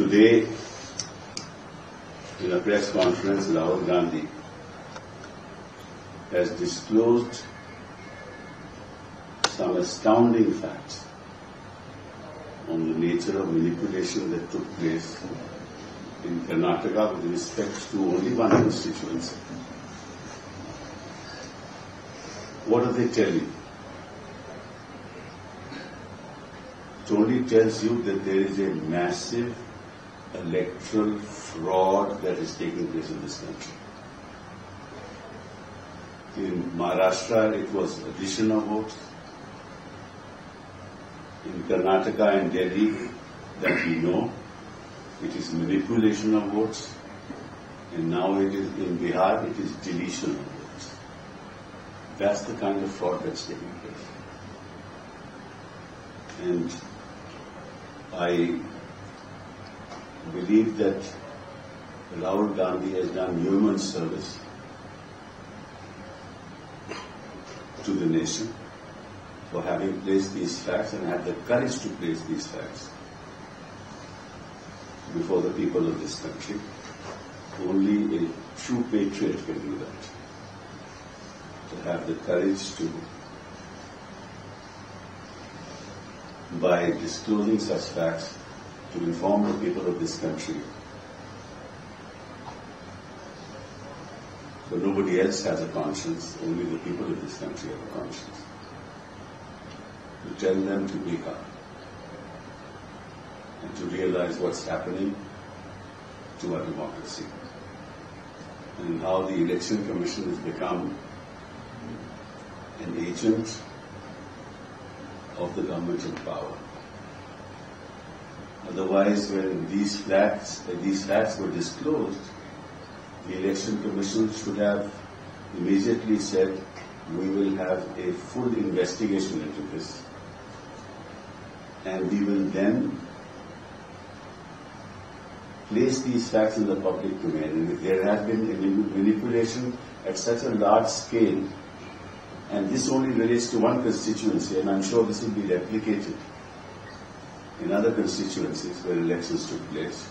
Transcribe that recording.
Today, in a press conference, Rahul Gandhi has disclosed some astounding facts on the nature of manipulation that took place in Karnataka with respect to only one constituency. What do they tell you? It only tells you that there is a massive electoral fraud that is taking place in this country. In Maharashtra, it was addition of votes. In Karnataka and Delhi, that we know, it is manipulation of votes. And now it is in Bihar, it is deletion of votes. That's the kind of fraud that's taking place. And I believe that Rahul Gandhi has done human service to the nation for having placed these facts and had the courage to place these facts before the people of this country. Only a true patriot can do that. To have the courage to, by disclosing such facts, to inform the people of this country. So nobody else has a conscience, only the people of this country have a conscience. To tell them to wake up and to realize what's happening to our democracy and how the Election Commission has become an agent of the government in power. Otherwise, when these facts were disclosed, the Election Commission should have immediately said, we will have a full investigation into this, and we will then place these facts in the public domain. And if there has been manipulation at such a large scale, and this only relates to one constituency, and I'm sure this will be replicated in other constituencies where elections took place,